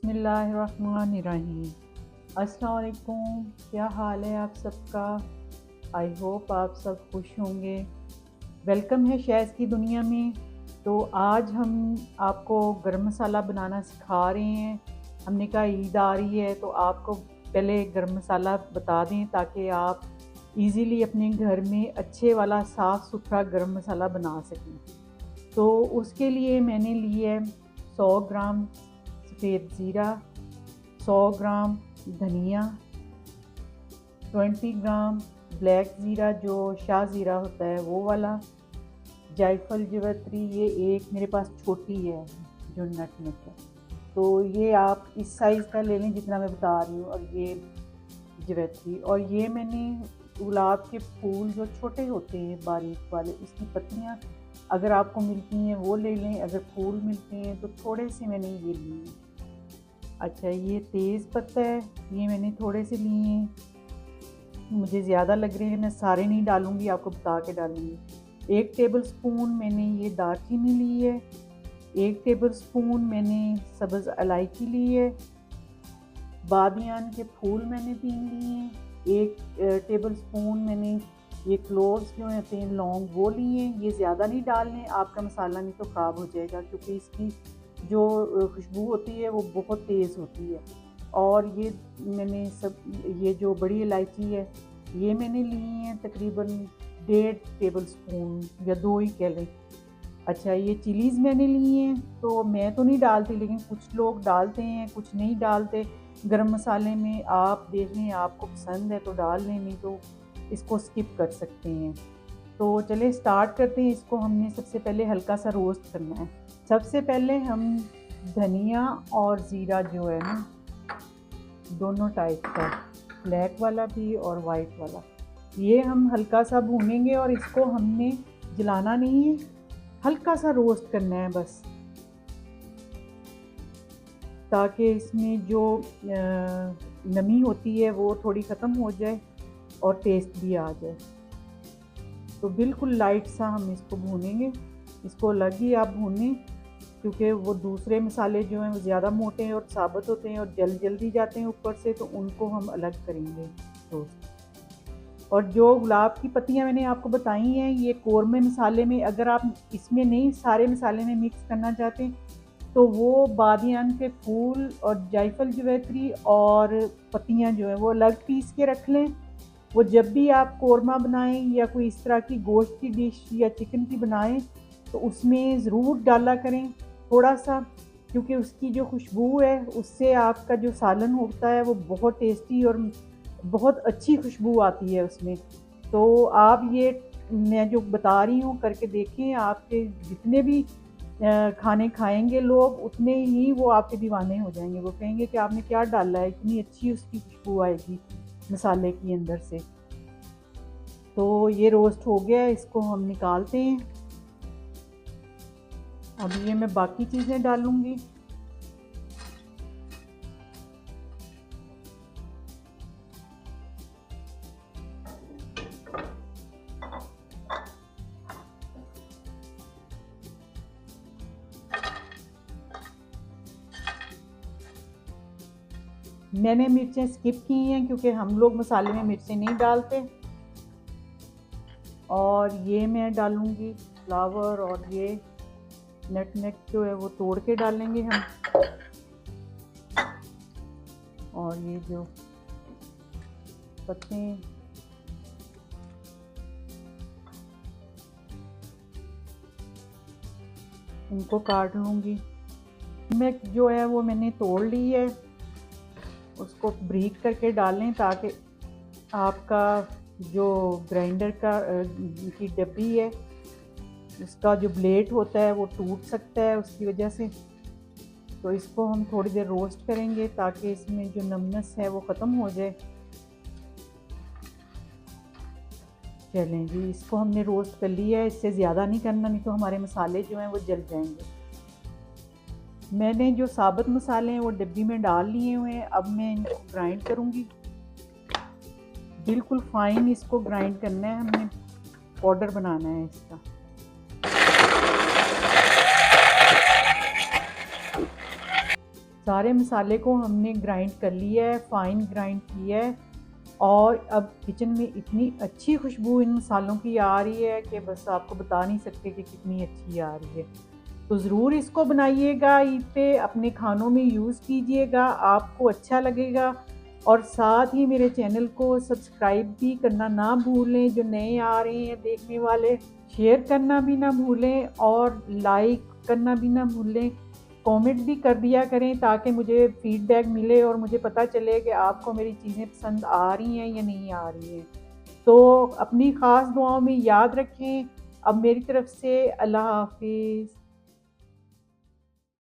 बिस्मिल्लाहिर्रहमानिर्रहीम। अस्सलाम वालेकुम, क्या हाल है आप सबका। आई होप आप सब खुश होंगे। वेलकम है शैज़ की दुनिया में। तो आज हम आपको गरम मसाला बनाना सिखा रहे हैं। हमने कहा ईद आ रही है तो आपको पहले गरम मसाला बता दें ताकि आप इजीली अपने घर में अच्छे वाला साफ़ सुथरा गरम मसाला बना सकें। तो उसके लिए मैंने लिए 100 ग्राम सफ़ेद ज़ीरा, 100 ग्राम धनिया, 20 ग्राम ब्लैक ज़ीरा जो शाह ज़ीरा होता है वो वाला, जायफल जवित्री ये एक मेरे पास छोटी है जो नटमेग है। तो ये आप इस साइज़ का ले लें जितना मैं बता रही हूँ। और ये जवित्री, और ये मैंने गुलाब के फूल जो छोटे होते हैं बारीक वाले उसकी पत्तियाँ अगर आपको मिलती हैं वो ले लें, अगर फूल मिलते हैं तो थोड़े से मैंने ये लिए। अच्छा, ये तेज़ पत्ता है, ये मैंने थोड़े से लिए हैं, मुझे ज़्यादा लग रहे हैं, मैं सारे नहीं डालूँगी, आपको बता के डालूँगी। 1 टेबलस्पून मैंने ये दालचीनी ली है, 1 टेबलस्पून मैंने सब्ज़ इलायची ली है, बादियान के फूल मैंने 3 लिए हैं, 1 टेबलस्पून मैंने ये क्लोव्स जो होते हैं लौंग वो लिए हैं। ये ज़्यादा नहीं डालने, आपका मसाला नहीं तो ख़राब हो जाएगा क्योंकि इसकी जो खुशबू होती है वो बहुत तेज़ होती है। और ये मैंने ये जो बड़ी इलायची है ये मैंने ली है तकरीबन 1.5 टेबलस्पून या 2 ही कह लें। अच्छा, ये चिलीज़ मैंने ली हैं, तो मैं तो नहीं डालती लेकिन कुछ लोग डालते हैं, कुछ नहीं डालते। गरम मसाले में आप देख लें, आपको पसंद है तो डाल लें, नहीं तो इसको स्किप कर सकते हैं। तो चलिए स्टार्ट करते हैं। इसको हमने सबसे पहले हल्का सा रोस्ट करना है। सबसे पहले हम धनिया और ज़ीरा जो है ना, दोनों टाइप का, ब्लैक वाला भी और वाइट वाला, ये हम हल्का सा भूनेंगे और इसको हमने जलाना नहीं है, हल्का सा रोस्ट करना है बस, ताकि इसमें जो नमी होती है वो थोड़ी ख़त्म हो जाए और टेस्ट भी आ जाए। तो बिल्कुल लाइट सा हम इसको भूनेंगे, इसको अलग ही आप भूनें क्योंकि वो दूसरे मसाले जो हैं वो ज़्यादा मोटे हैं और साबुत होते हैं और जल्दी जाते हैं ऊपर से, तो उनको हम अलग करेंगे रोस्ट। और जो गुलाब की पत्तियां मैंने आपको बताई हैं ये कौरमे मसाले में, अगर आप इसमें नहीं सारे मसाले में मिक्स करना चाहते तो वो बादियान के फूल और जायफल जवित्री और पत्तियां जो हैं वो अलग पीस के रख लें। वो जब भी आप कौरमा बनाएं या कोई इस तरह की गोश्त की डिश या चिकन की बनाएं तो उसमें ज़रूर डाला करें थोड़ा सा, क्योंकि उसकी जो खुशबू है उससे आपका जो सालन होता है वो बहुत टेस्टी और बहुत अच्छी खुशबू आती है उसमें। तो आप ये मैं जो बता रही हूँ करके देखें, आपके जितने भी खाने खाएंगे लोग उतने ही वो आपके दीवाने हो जाएंगे। वो कहेंगे कि आपने क्या डाला है, इतनी अच्छी उसकी खुशबू आएगी मसाले की अंदर से। तो ये रोस्ट हो गया, इसको हम निकालते हैं। अब ये मैं बाकी चीज़ें डालूँगी। मैंने मिर्चें स्किप की हैं क्योंकि हम लोग मसाले में मिर्चें नहीं डालते। और ये मैं डालूँगी फ्लावर, और ये नटमेग जो है वो तोड़ के डालेंगे हम। और ये जो पत्ते इनको काट लूँगी। नटमेग जो है वो मैंने तोड़ ली है, उसको ब्रीक करके डालें ताकि आपका जो ग्राइंडर का की डब्बी है उसका जो ब्लेड होता है वो टूट सकता है उसकी वजह से। तो इसको हम थोड़ी देर रोस्ट करेंगे ताकि इसमें जो नमनेस है वो ख़त्म हो जाए। चलें जी, इसको हमने रोस्ट कर लिया है, इससे ज़्यादा नहीं करना, नहीं तो हमारे मसाले जो हैं वो जल जाएंगे। मैंने जो साबुत मसाले हैं वो डिब्बी में डाल लिए हुए हैं। अब मैं इनको ग्राइंड करूँगी, बिल्कुल फाइन इसको ग्राइंड करना है, हमने पाउडर बनाना है इसका। सारे मसाले को हमने ग्राइंड कर लिया है, फ़ाइन ग्राइंड किया है और अब किचन में इतनी अच्छी खुशबू इन मसालों की आ रही है कि बस आपको बता नहीं सकते कि कितनी अच्छी आ रही है। तो ज़रूर इसको बनाइएगा, ईद पे अपने खानों में यूज़ कीजिएगा, आपको अच्छा लगेगा और साथ ही मेरे चैनल को सब्सक्राइब भी करना ना भूलें, जो नए आ रहे हैं देखने वाले, शेयर करना भी ना भूलें और लाइक करना भी ना भूलें। कमेंट भी कर दिया करें ताकि मुझे फीडबैक मिले और मुझे पता चले कि आपको मेरी चीज़ें पसंद आ रही हैं या नहीं आ रही हैं। तो अपनी ख़ास दुआओं में याद रखें। अब मेरी तरफ से अल्लाह हाफ़िज़।